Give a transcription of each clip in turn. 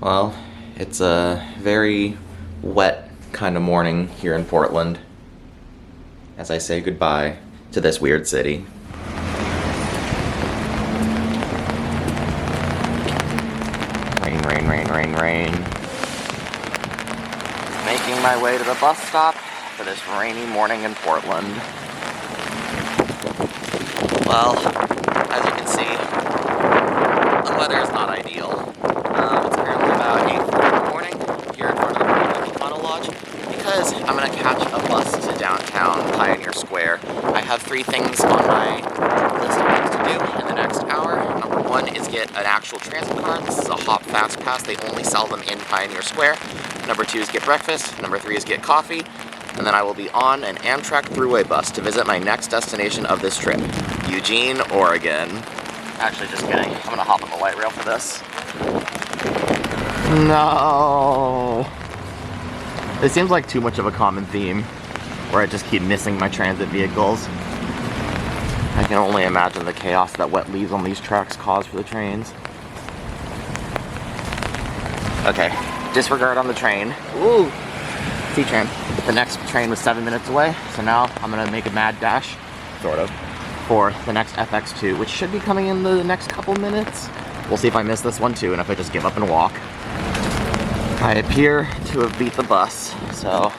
Well, it's a very wet kind of morning here in Portland as I say goodbye to this weird city. Rain, rain, rain, rain, rain. Making my way to the bus stop for this rainy morning in Portland. Well, as you can see, the weather is not ideal. It's currently about 8:40 in the morning here in front of the Eugene Lodge because I'm going to catch a bus to downtown Pioneer Square. I have 3 things on my list of things to do in the next hour. Number 1 is get an actual transit card. This is a Hop Fast Pass. They only sell them in Pioneer Square. Number 2 is get breakfast. Number 3 is get coffee. And then I will be on an Amtrak thruway bus to visit my next destination of this trip, Eugene, Oregon. Actually, just kidding. I'm gonna hop on the light rail for this. No. It seems like too much of a common theme, where I just keep missing my transit vehicles. I can only imagine the chaos that wet leaves on these tracks cause for the trains. Okay, disregard on the train. Ooh, C-train. The next train was 7 minutes away, so now I'm gonna make a mad dash, sort of, for the next FX2, which should be coming in the next couple minutes. We'll see if I miss this one too, and if I just give up and walk. I appear to have beat the bus, so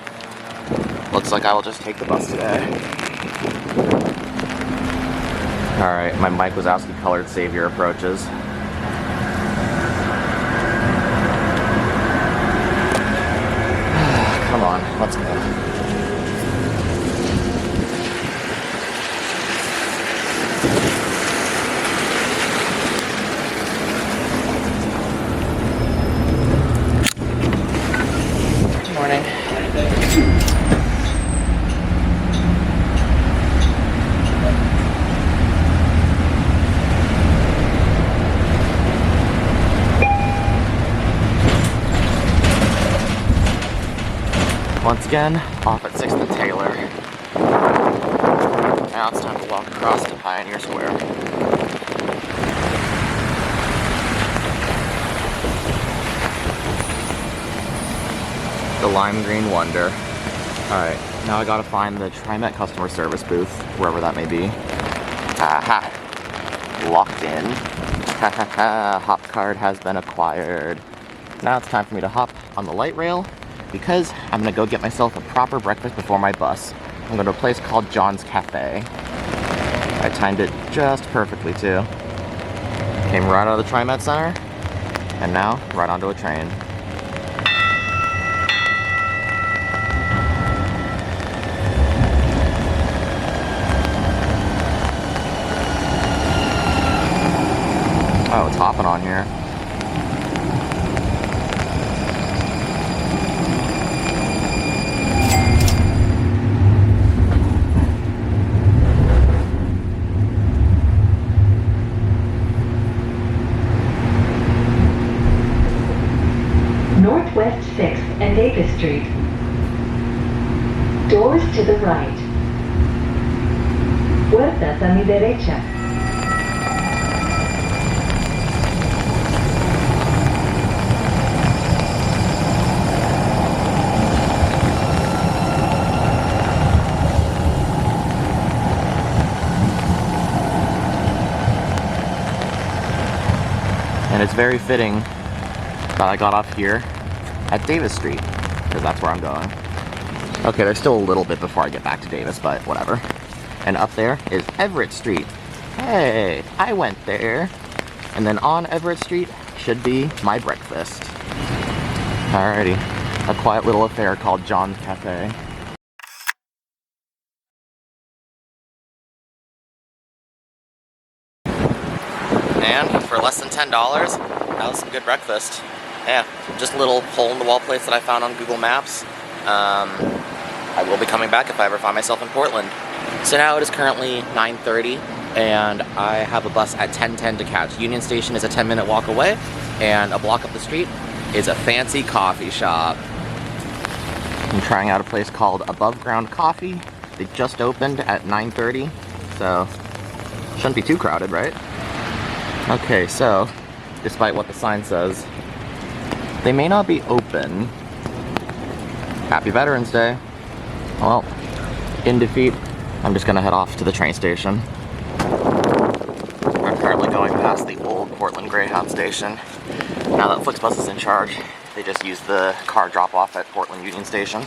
looks like I will just take the bus today. Alright, my Mike Wazowski colored savior approaches. Come on, let's go. Good morning. Once again, off at 6th and Taylor. Now it's time to walk across to Pioneer Square. The lime green wonder. Alright, now I gotta find the TriMet customer service booth, wherever that may be. Aha! Locked in. Ha ha ha, hop card has been acquired. Now it's time for me to hop on the light rail, because I'm gonna go get myself a proper breakfast before my bus. I'm going to a place called John's Cafe. I timed it just perfectly too. Came right out of the TriMet Center, and now right onto a train. Oh, it's hopping on here. Northwest 6th and Davis Street. Doors to the right. Puertas a mi derecha. And it's very fitting that I got off here at Davis Street, because that's where I'm going. Okay, there's still a little bit before I get back to Davis, but whatever. And up there is Everett Street. Hey, I went there. And then on Everett Street should be my breakfast. Alrighty, a quiet little affair called John's Cafe. And for less than $10, that was some good breakfast. Yeah, just a little hole-in-the-wall place that I found on Google Maps. I will be coming back if I ever find myself in Portland. So now it is currently 9:30, and I have a bus at 10:10 to catch. Union Station is a 10-minute walk away, and a block up the street is a fancy coffee shop. I'm trying out a place called Above Ground Coffee. They just opened at 9:30, so shouldn't be too crowded, right? Okay, so despite what the sign says, They may not be open. Happy Veterans Day. Well, in defeat, I'm just gonna head off to the train station. We're currently going past the old Portland Greyhound station. Now that Flixbus is in charge, they just use the car drop-off at Portland Union Station.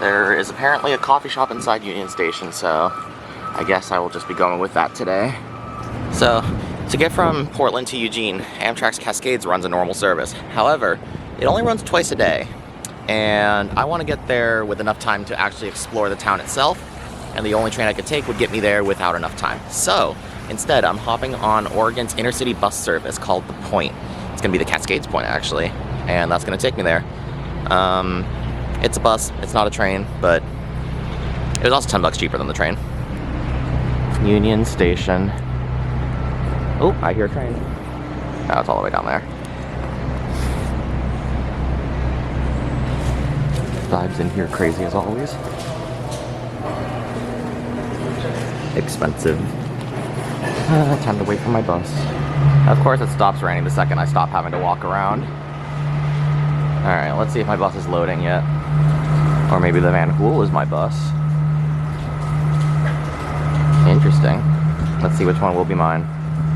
There is apparently a coffee shop inside Union Station, so I guess I will just be going with that today. So, to get from Portland to Eugene, Amtrak's Cascades runs a normal service. However, it only runs twice a day, and I want to get there with enough time to actually explore the town itself, and the only train I could take would get me there without enough time. So, instead, I'm hopping on Oregon's intercity bus service called The Point. It's going to be the Cascades Point, actually, and that's going to take me there. It's a bus, it's not a train, but it was also $10 cheaper than the train. Union Station. Oh, I hear a train. Oh, it's all the way down there. Vibes in here crazy as always. Expensive. Time to wait for my bus. Of course it stops raining the second I stop having to walk around. Alright, let's see if my bus is loading yet. Or maybe the Van Hool is my bus. Interesting. Let's see which one will be mine.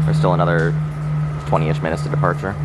There's still another 20-ish minutes to departure.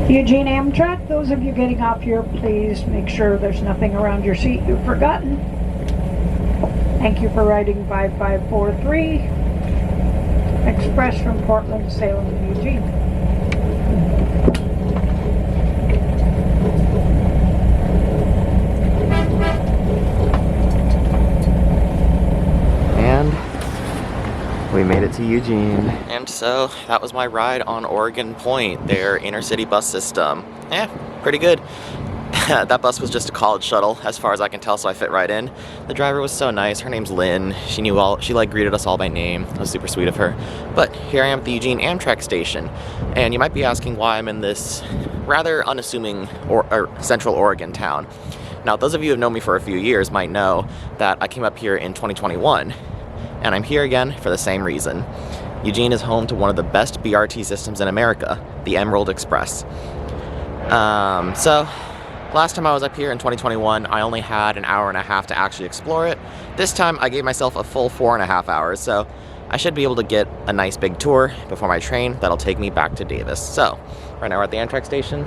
Eugene Amtrak, those of you getting off here, please make sure there's nothing around your seat you've forgotten. Thank you for riding 5543 Express from Portland, Salem, and Eugene. And we made it to Eugene. And so that was my ride on Oregon Point, their intercity bus system. Pretty good. That bus was just a college shuttle, as far as I can tell, so I fit right in. The driver was so nice. Her name's Lynn. She like greeted us all by name. It was super sweet of her. But here I am at the Eugene Amtrak station, and you might be asking why I'm in this rather unassuming or Central Oregon town. Now, those of you who have known me for a few years might know that I came up here in 2021, and I'm here again for the same reason. Eugene is home to one of the best BRT systems in America, the Emerald Express. So last time I was up here in 2021, I only had an hour and a half to actually explore it. This time I gave myself a full 4.5 hours, so I should be able to get a nice big tour before my train that'll take me back to Davis. So right now we're at the Amtrak station.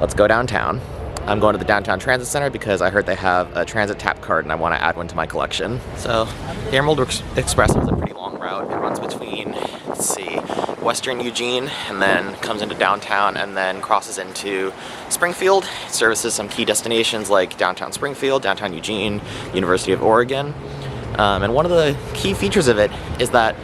Let's go downtown. I'm going to the Downtown Transit Center because I heard they have a transit tap card and I want to add one to my collection. So the Emerald Express is a pretty long route. It runs between, let's see, western Eugene and then comes into downtown and then crosses into Springfield. It services some key destinations like downtown Springfield, downtown Eugene, University of Oregon. And one of the key features of it is that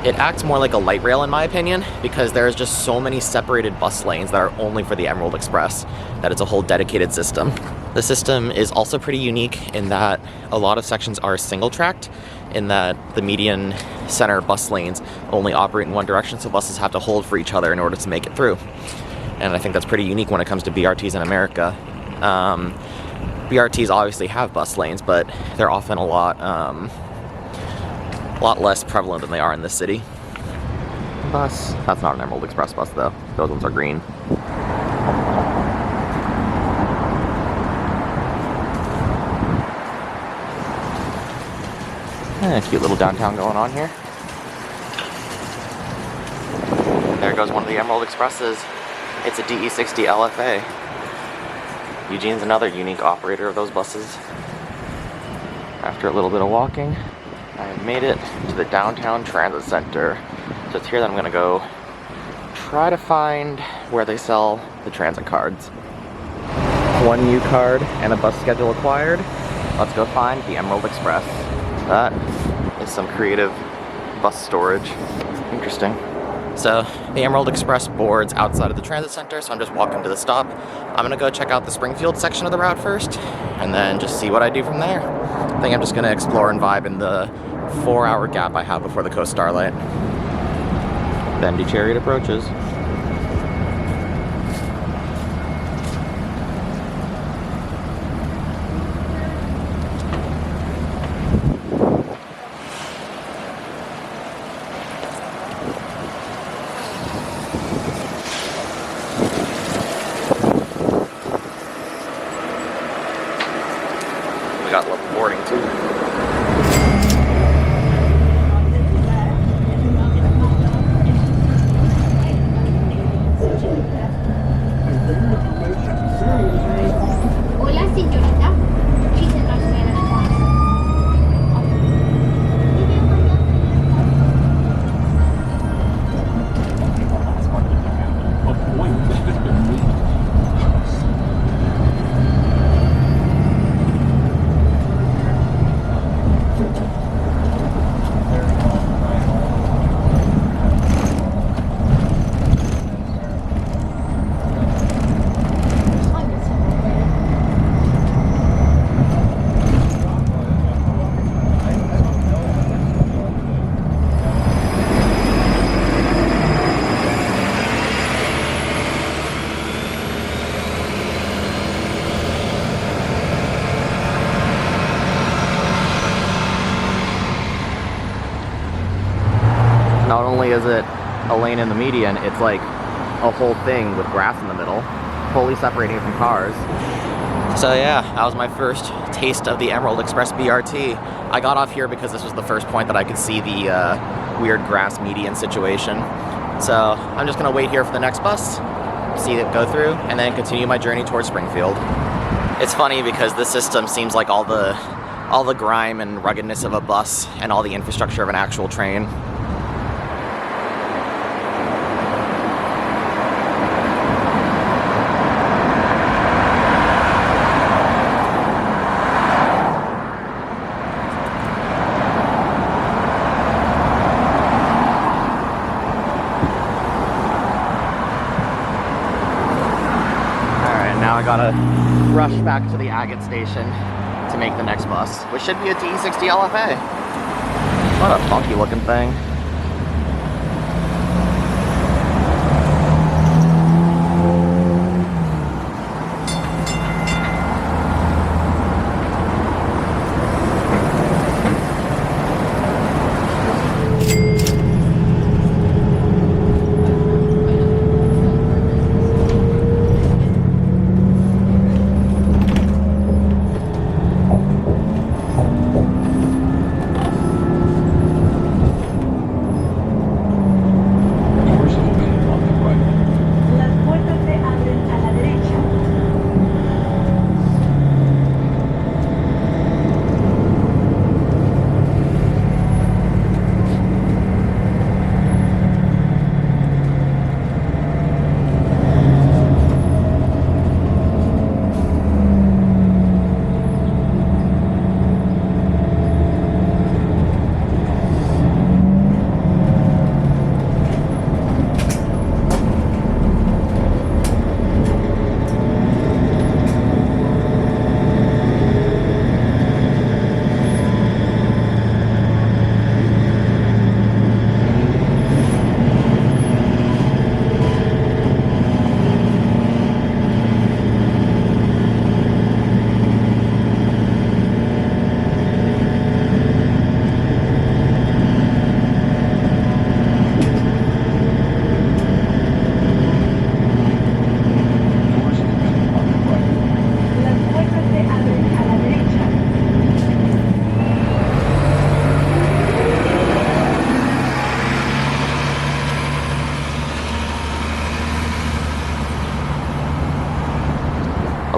it acts more like a light rail in my opinion, because there's just so many separated bus lanes that are only for the Emerald Express that it's a whole dedicated system. The system is also pretty unique in that a lot of sections are single tracked, in that the median center bus lanes only operate in one direction, so buses have to hold for each other in order to make it through. And I think that's pretty unique when it comes to BRTs in America. BRTs obviously have bus lanes, but they're often a lot less prevalent than they are in this city. Bus. That's not an Emerald Express bus though. Those ones are green. Cute little downtown going on here. There goes one of the Emerald Expresses. It's a DE60 LFA. Eugene's another unique operator of those buses. After a little bit of walking, I have made it to the Downtown Transit Center. So it's here that I'm gonna go try to find where they sell the transit cards. One U card and a bus schedule acquired. Let's go find the Emerald Express. That is some creative bus storage. Interesting. So the Emerald Express boards outside of the transit center, so I'm just walking to the stop. I'm gonna go check out the Springfield section of the route first, and then just see what I do from there. I think I'm just gonna explore and vibe in the 4-hour gap I have before the Coast Starlight. Bendy Chariot approaches. We got level boarding too. Hola, señorita. She's in Las Vegas. Not only is it a lane in the median, it's like a whole thing with grass in the middle, fully separating it from cars. So yeah, that was my first taste of the Emerald Express BRT. I got off here because this was the first point that I could see the weird grass median situation. So I'm just gonna wait here for the next bus, see it go through, and then continue my journey towards Springfield. It's funny because this system seems like all the grime and ruggedness of a bus and all the infrastructure of an actual train. Now I gotta rush back to the Agate station to make the next bus, which should be a DE60 LFA. What a funky looking thing.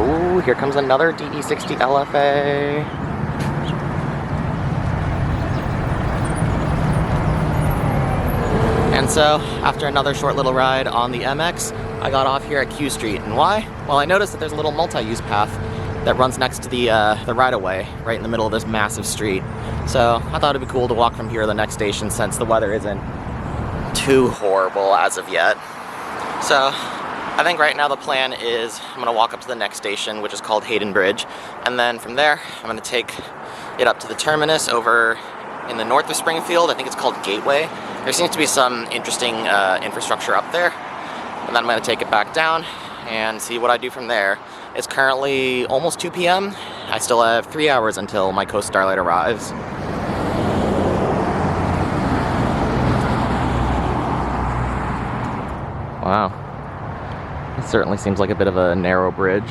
Oh, here comes another DE60 LFA. And so, after another short little ride on the MX, I got off here at Q Street. And why? Well, I noticed that there's a little multi-use path that runs next to the right-of-way, right in the middle of this massive street. So, I thought it'd be cool to walk from here to the next station since the weather isn't too horrible as of yet. So, I think right now the plan is I'm gonna walk up to the next station, which is called Hayden Bridge, and then from there I'm gonna take it up to the terminus over in the north of Springfield. I think it's called Gateway. There seems to be some interesting infrastructure up there, and then I'm gonna take it back down and see what I do from there. It's currently almost 2 p.m. I still have 3 hours until my Coast Starlight arrives. Wow. It certainly seems like a bit of a narrow bridge.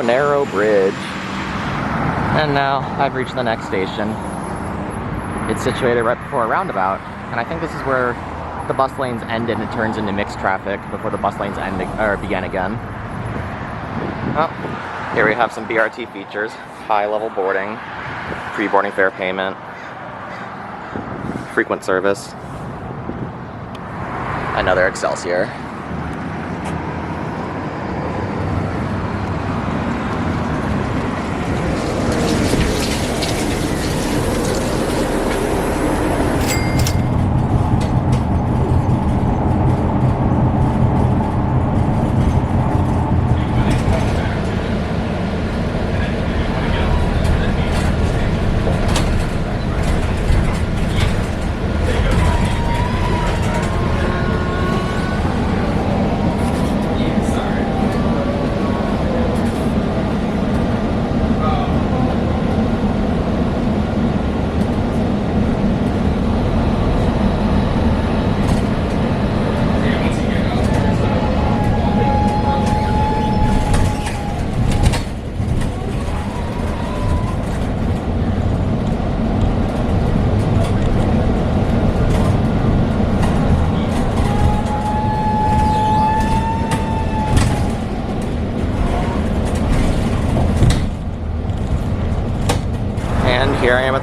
Narrow bridge. And now I've reached the next station. It's situated right before a roundabout, and I think this is where the bus lanes ended and it turns into mixed traffic before the bus lanes begin again. Well, here we have some BRT features: high-level boarding, pre-boarding fare payment, frequent service, another Excelsior.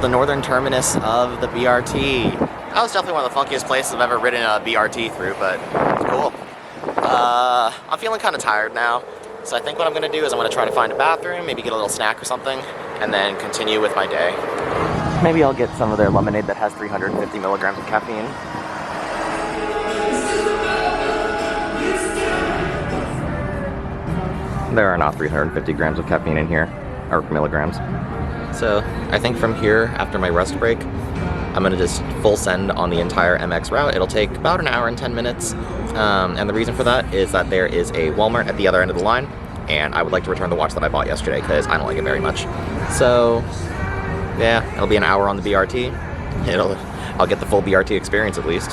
at the northern terminus of the BRT. That was definitely one of the funkiest places I've ever ridden a BRT through, but it's cool. I'm feeling kind of tired now, so I think what I'm going to do is I'm going to try to find a bathroom, maybe get a little snack or something, and then continue with my day. Maybe I'll get some of their lemonade that has 350 milligrams of caffeine. There are not 350 grams of caffeine in here, or milligrams. So I think from here, after my rest break, I'm gonna just full send on the entire MX route. It'll take about an hour and 10 minutes. And the reason for that is that there is a Walmart at the other end of the line, and I would like to return the watch that I bought yesterday because I don't like it very much. So yeah, it'll be an hour on the BRT. I'll get the full BRT experience at least.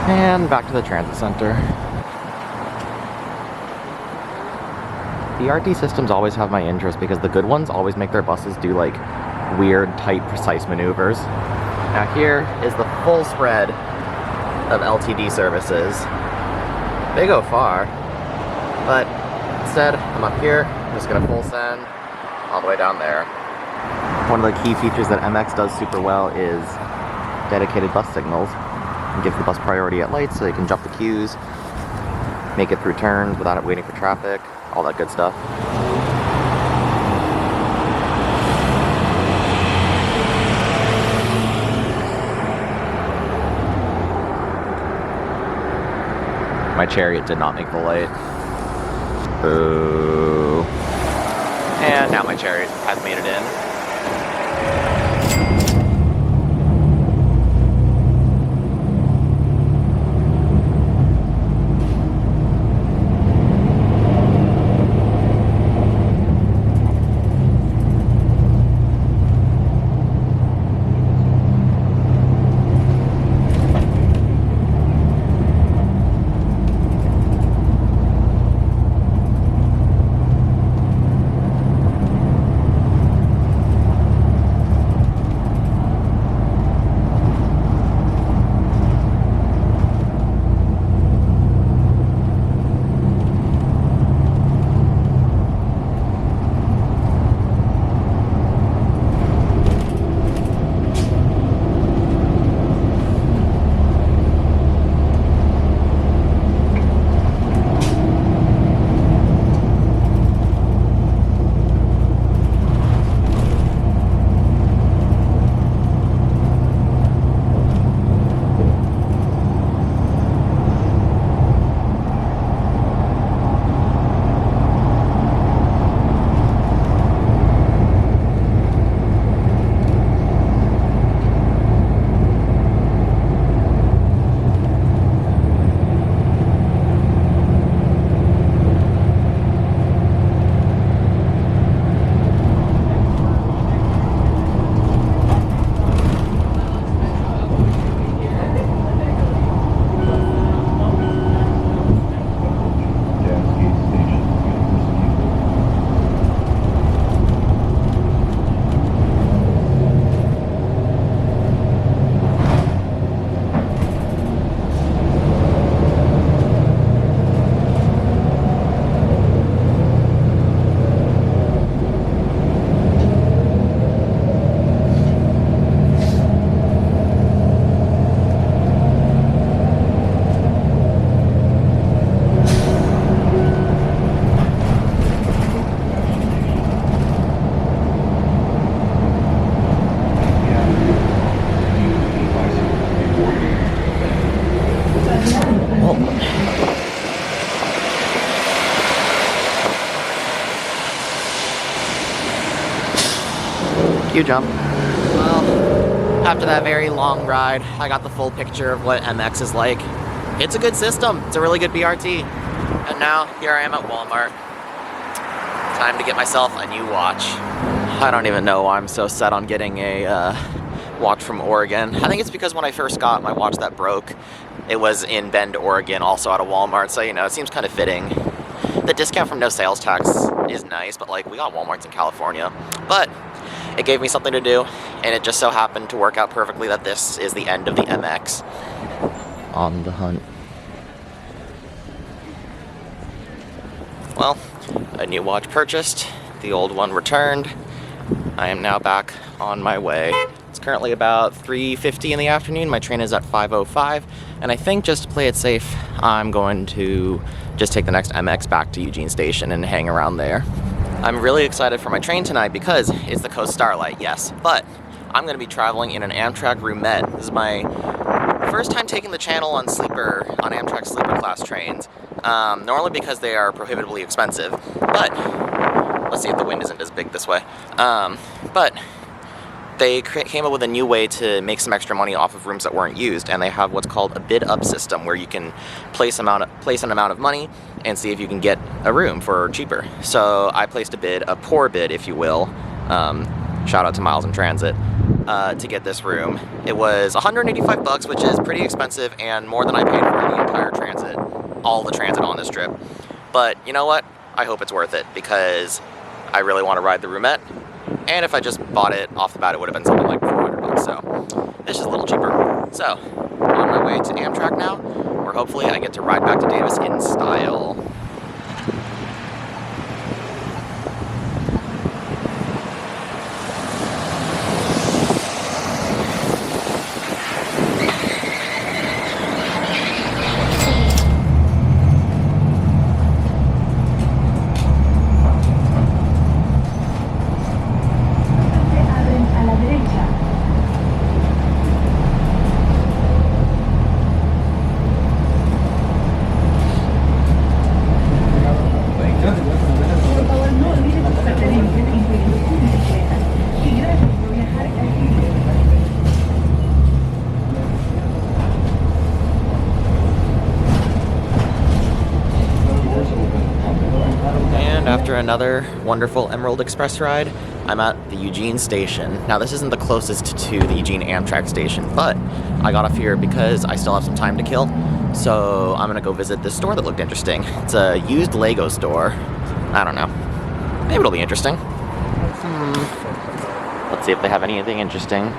And back to the transit center. BRT systems always have my interest because the good ones always make their buses do like weird, tight, precise maneuvers. Now here is the full spread of LTD services. They go far, but instead I'm up here, I'm just gonna full send all the way down there. One of the key features that MX does super well is dedicated bus signals. It gives the bus priority at lights so they can jump the queues, make it through turns without it waiting for traffic, all that good stuff. My Chariot did not make the light. Boo. And now my Chariot has made it in. You jump. Well, after that very long ride, I got the full picture of what MX is like. It's a good system. It's a really good BRT. And now, here I am at Walmart. Time to get myself a new watch. I don't even know why I'm so set on getting a watch from Oregon. I think it's because when I first got my watch that broke, it was in Bend, Oregon, also at a Walmart, so you know, it seems kind of fitting. The discount from no sales tax is nice, but like, we got Walmarts in California. But it gave me something to do, and it just so happened to work out perfectly that this is the end of the MX. On the hunt. Well, a new watch purchased, the old one returned. I am now back on my way. It's currently about 3:50 in the afternoon. My train is at 5:05, and I think just to play it safe, I'm going to just take the next MX back to Eugene Station and hang around there. I'm really excited for my train tonight because it's the Coast Starlight, yes, but I'm going to be traveling in an Amtrak roomette. This is my first time taking the channel on Amtrak sleeper class trains. Normally because they are prohibitively expensive, but let's see if the wind isn't as big this way. But they came up with a new way to make some extra money off of rooms that weren't used, and they have what's called a bid up system where you can place an amount of money and see if you can get a room for cheaper. So I placed a poor bid, if you will. Shout out to Miles in Transit. To get this room. It was $185, which is pretty expensive and more than I paid for the entire transit, all the transit on this trip. But you know what? I hope it's worth it because I really want to ride the roomette. And if I just bought it off the bat, it would have been something like $400. So this is a little cheaper. So on my way to Amtrak now, where hopefully I get to ride back to Davis in style. After another wonderful Emerald Express ride, I'm at the Eugene station. Now this isn't the closest to the Eugene Amtrak station, but I got off here because I still have some time to kill. So I'm gonna go visit this store that looked interesting. It's a used Lego store. I don't know. Maybe it'll be interesting. Let's see if they have anything interesting.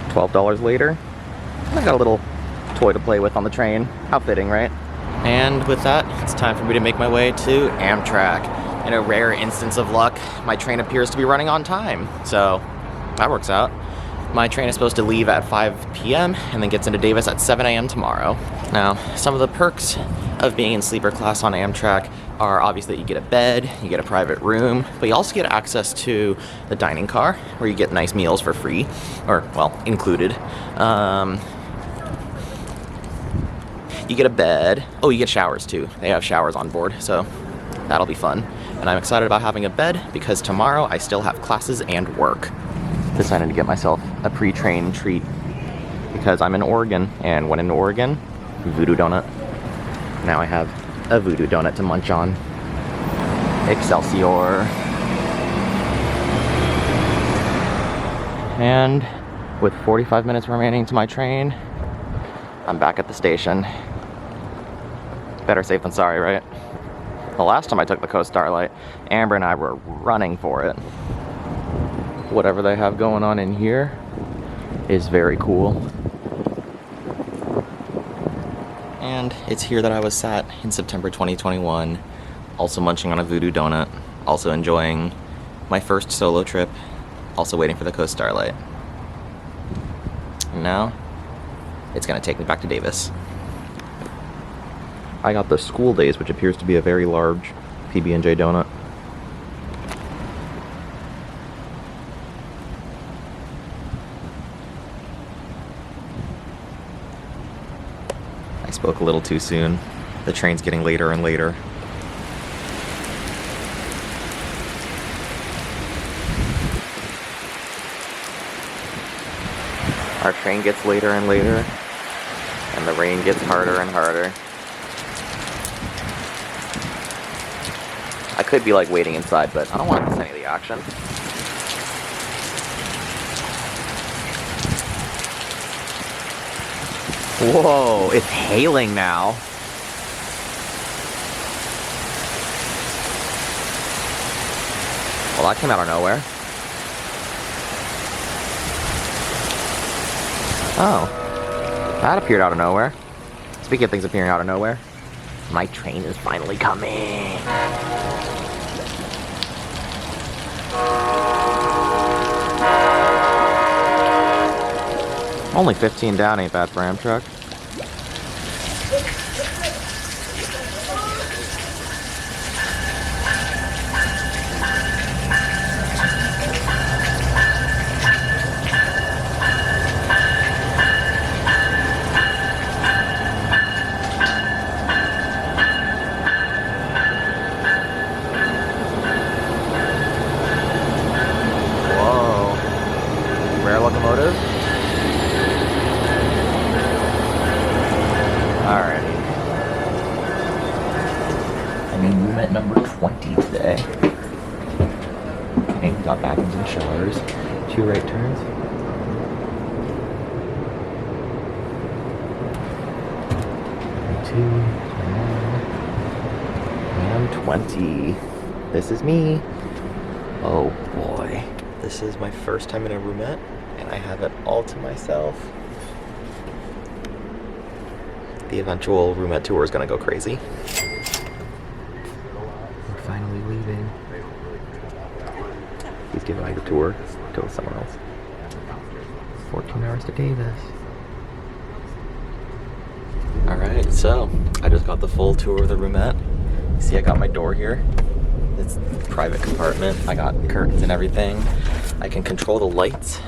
$12 later. I got a little toy to play with on the train. How fitting, right? And with that, it's time for me to make my way to Amtrak. In a rare instance of luck, my train appears to be running on time, so that works out. My train is supposed to leave at 5 p.m. and then gets into Davis at 7 a.m. tomorrow. Now, some of the perks of being in sleeper class on Amtrak are obviously that you get a bed, you get a private room, but you also get access to the dining car where you get nice meals for free, or, well, included. You get a bed. Oh, you get showers too. They have showers on board, so that'll be fun. And I'm excited about having a bed because tomorrow I still have classes and work. Decided to get myself a pre-train treat because I'm in Oregon, and when in Oregon, Voodoo Donut. Now I have a Voodoo Donut to munch on. Excelsior. And with 45 minutes remaining to my train, I'm back at the station. Better safe than sorry, right? The last time I took the Coast Starlight, Amber and I were running for it. Whatever they have going on in here is very cool. And it's here that I was sat in September 2021, also munching on a Voodoo Donut, also enjoying my first solo trip, also waiting for the Coast Starlight. And now, it's gonna take me back to Davis. I got the School Days, which appears to be a very large PB&J donut. I spoke a little too soon. The train's getting later and later. Our train gets later and later, and the rain gets harder and harder. I could be like waiting inside, but I don't want to miss any of the action. Whoa, it's hailing now. Well, that came out of nowhere. Oh, that appeared out of nowhere. Speaking of things appearing out of nowhere, my train is finally coming. Only 15 down ain't bad for Amtrak. Locomotive. Alrighty. I mean, we met number 20 today. Okay, we got bathrooms and showers. 2 right turns. And 20. This is me. Oh boy. This is my first time in a roomette. And I have it all to myself. The eventual roomette tour is gonna go crazy. We're finally leaving. He's giving me the tour. Go with someone else. 14 hours to Davis. Alright, so I just got the full tour of the roomette. See, I got my door here. It's a private compartment. I got curtains and everything. I can control the lights,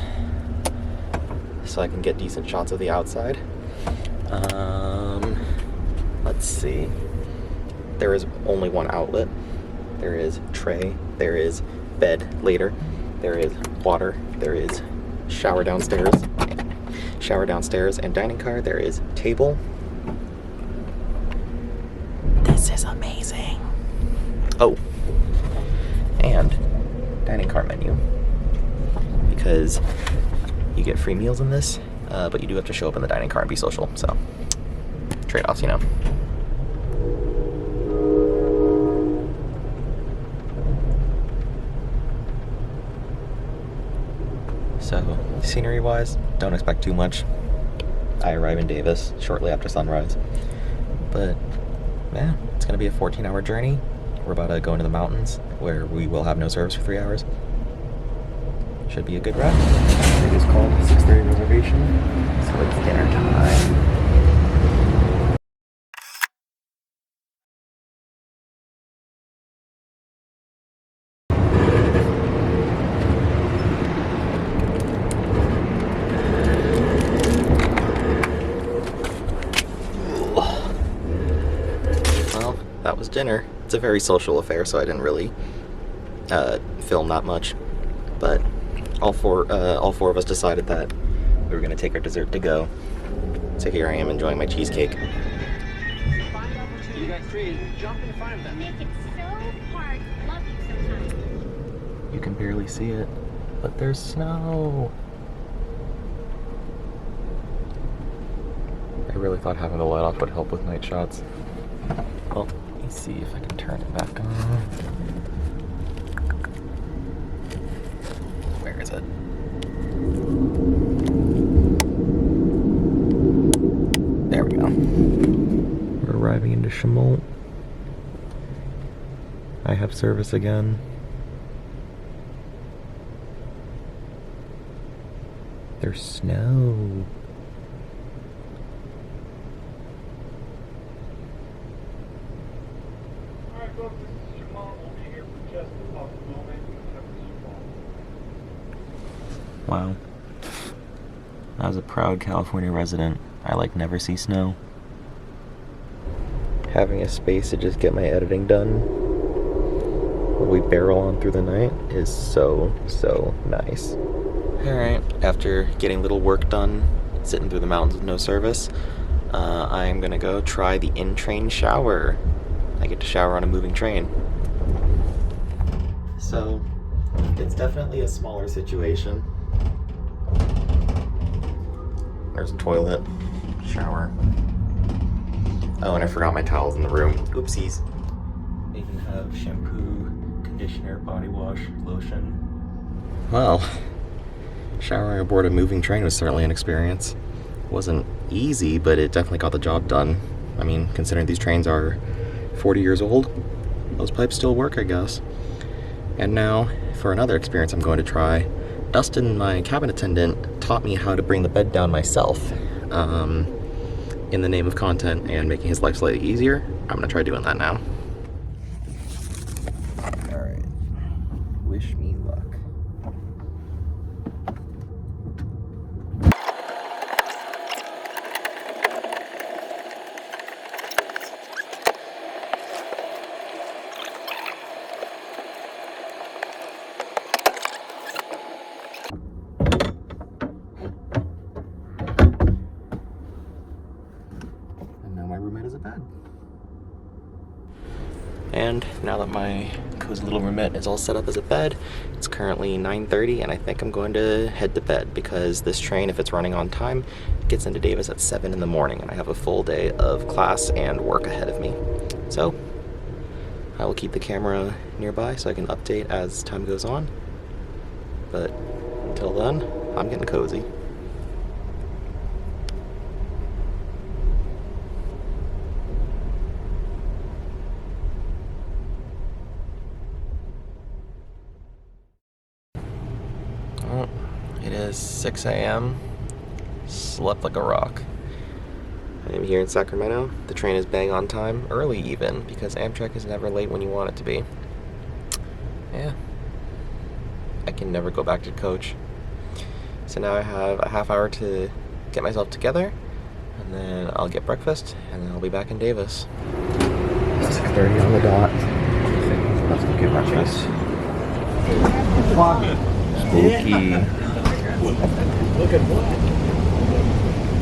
so I can get decent shots of the outside. Let's see. There is only one outlet. There is tray. There is bed later. There is water. There is shower downstairs. Shower downstairs and dining car. There is table. This is amazing. Oh, and dining car menu. Because you get free meals in this, but you do have to show up in the dining car and be social, so trade-offs, you know. So, scenery-wise, don't expect too much. I arrive in Davis shortly after sunrise, but yeah, it's gonna be a 14-hour journey. We're about to go into the mountains, where we will have no service for 3 hours. Should be a good ride. It is called 6:30 reservation, so it's dinner time. Well, that was dinner. It's a very social affair, so I didn't really film that much, but all four of us decided that we were going to take our dessert to go. So here I am enjoying my cheesecake. You got trees, jump in front of them. Make it so hard. Love you sometimes. You can barely see it, but there's snow. I really thought having the light off would help with night shots. Well, let me see if I can turn it back on. Where is it? There we go. We're arriving into Chemult. I have service again. There's snow. Alright folks, this is Jamal. We'll be here for just a moment. Wow. As a proud California resident, I never see snow. Having a space to just get my editing done while we barrel on through the night is so nice. Alright, after getting little work done, sitting through the mountains with no service, I'm gonna go try the in-train shower. I get to shower on a moving train. So, it's definitely a smaller situation. There's a toilet, shower. Oh, and I forgot my towels in the room. Oopsies. They even have shampoo, conditioner, body wash, lotion. Well, showering aboard a moving train was certainly an experience. It wasn't easy, but it definitely got the job done. I mean, considering these trains are 40 years old, those pipes still work, I guess. And now, for another experience I'm going to try, Dustin, my cabin attendant, taught me how to bring the bed down myself in the name of content and making his life slightly easier. I'm gonna try doing that now. Alright. Wish me luck. My roommate is in bed. And now that my cozy little roommate is all set up as a bed, it's currently 9:30 and I think I'm going to head to bed because this train, if it's running on time, gets into Davis at 7 in the morning and I have a full day of class and work ahead of me. So I will keep the camera nearby so I can update as time goes on. But until then, I'm getting cozy. Well, it is 6 a.m. Slept like a rock. I'm here in Sacramento. The train is bang on time, early even, because Amtrak is never late when you want it to be. Yeah. I can never go back to coach. So now I have a half hour to get myself together, and then I'll get breakfast, and then I'll be back in Davis. 6:30 on the dot. Let's go get breakfast. Spooky.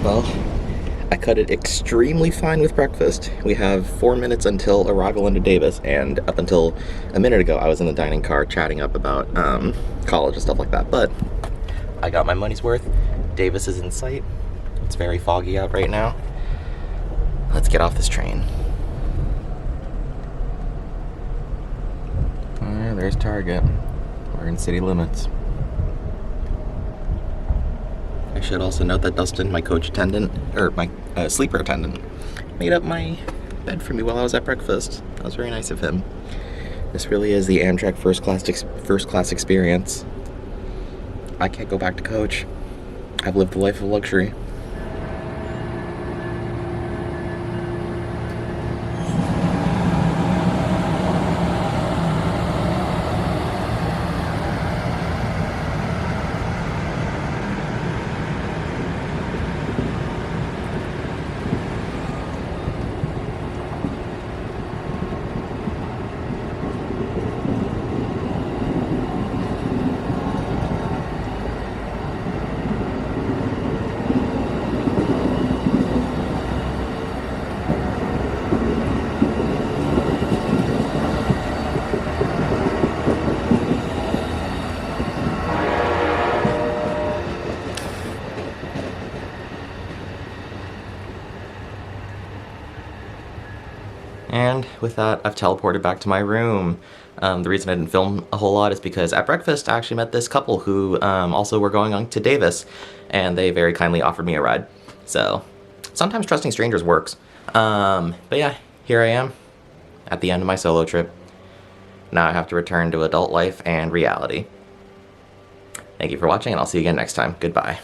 Well, I cut it extremely fine with breakfast. We have 4 minutes until arrival into Davis, and up until a minute ago I was in the dining car chatting up about college and stuff like that, but I got my money's worth. Davis is in sight. It's very foggy out right now. Let's get off this train. Oh, there's Target. We're in city limits. I should also note that Dustin, my coach attendant, or my sleeper attendant, made up my bed for me while I was at breakfast. That was very nice of him. This really is the Amtrak first class experience. I can't go back to coach. I've lived a life of luxury. And with that, I've teleported back to my room. The reason I didn't film a whole lot is because at breakfast I actually met this couple who also were going on to Davis, and they very kindly offered me a ride. So sometimes trusting strangers works. But yeah, here I am at the end of my solo trip. Now I have to return to adult life and reality. Thank you for watching, and I'll see you again next time. Goodbye.